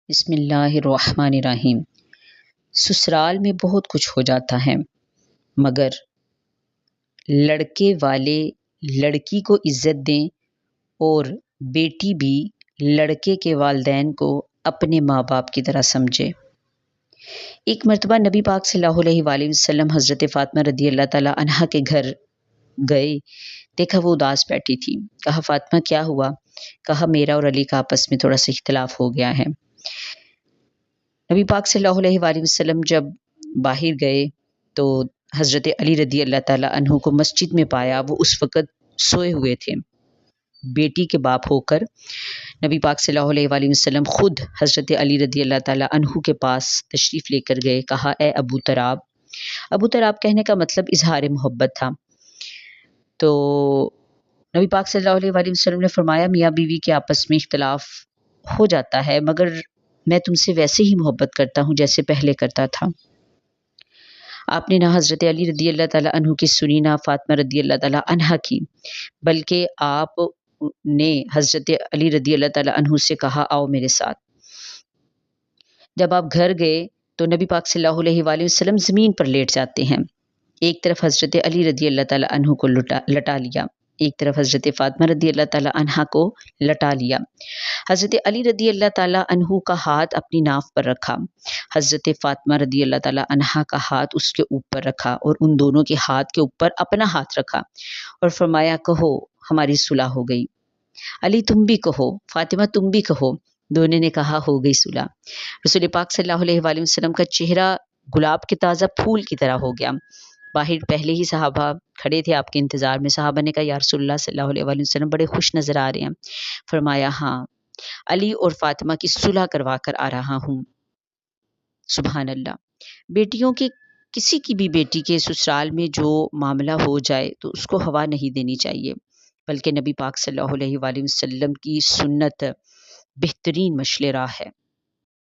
بسم اللہ الرحمن الرحیم۔ سسرال میں بہت کچھ ہو جاتا ہے، مگر لڑکے والے لڑکی کو عزت دیں اور بیٹی بھی لڑکے کے والدین کو اپنے ماں باپ کی طرح سمجھے۔ ایک مرتبہ نبی پاک صلی اللہ علیہ وآلہ وسلم حضرت فاطمہ رضی اللہ تعالیٰ عنہا کے گھر گئے، دیکھا وہ اداس بیٹھی تھی۔ کہا فاطمہ کیا ہوا؟ کہا میرا اور علی کا آپس میں تھوڑا سا اختلاف ہو گیا ہے۔ نبی پاک صلی اللہ علیہ وآلہ وسلم جب باہر گئے تو حضرت علی رضی اللہ تعالیٰ عنہ کو مسجد میں پایا، وہ اس وقت سوئے ہوئے تھے۔ بیٹی کے باپ ہو کر نبی پاک صلی اللہ علیہ وآلہ وسلم خود حضرت علی رضی اللہ تعالیٰ عنہ کے پاس تشریف لے کر گئے۔ کہا اے ابو تراب۔ ابو تراب کہنے کا مطلب اظہار محبت تھا۔ تو نبی پاک صلی اللہ علیہ وآلہ وسلم نے فرمایا میاں بیوی کے آپس میں اختلاف ہو جاتا ہے، مگر میں تم سے ویسے ہی محبت کرتا ہوں جیسے پہلے کرتا تھا۔ آپ نے نہ حضرت علی رضی اللہ تعالیٰ عنہ کی سنی، نہ فاطمہ رضی اللہ تعالیٰ عنہا کی، بلکہ آپ نے حضرت علی رضی اللہ تعالیٰ عنہ سے کہا آؤ میرے ساتھ۔ جب آپ گھر گئے تو نبی پاک صلی اللہ علیہ وآلہ وسلم زمین پر لیٹ جاتے ہیں، ایک طرف حضرت علی رضی اللہ تعالیٰ عنہ کو لٹا لیا، ایک طرف حضرت فاطمہ رضی اللہ تعالیٰ عنہا کو لٹا لیا۔ حضرت علی رضی اللہ تعالیٰ عنہ کا ہاتھ اپنی ناف پر رکھا، حضرت فاطمہ رضی اللہ تعالیٰ عنہا کا ہاتھ اس کے اوپر رکھا اور ان دونوں کے ہاتھ کے اوپر اپنا ہاتھ رکھا اور فرمایا کہو ہماری صلح ہو گئی۔ علی تم بھی کہو، فاطمہ تم بھی کہو۔ دونوں نے کہا ہو گئی صلح۔ رسول پاک صلی اللہ علیہ وآلہ وسلم کا چہرہ گلاب کے تازہ پھول کی طرح ہو گیا۔ باہر پہلے ہی صحابہ کھڑے تھے آپ کے انتظار میں۔ صحابہ نے کہا یا رسول اللہ صلی اللہ علیہ وآلہ وسلم بڑے خوش نظر آ رہے ہیں۔ فرمایا ہاں، علی اور فاطمہ کی صلح کروا کر آ رہا ہوں۔ سبحان اللہ۔ بیٹیوں کے کسی کی بھی بیٹی کے سسرال میں جو معاملہ ہو جائے تو اس کو ہوا نہیں دینی چاہیے، بلکہ نبی پاک صلی اللہ علیہ وآلہ وسلم کی سنت بہترین مشل راہ ہے۔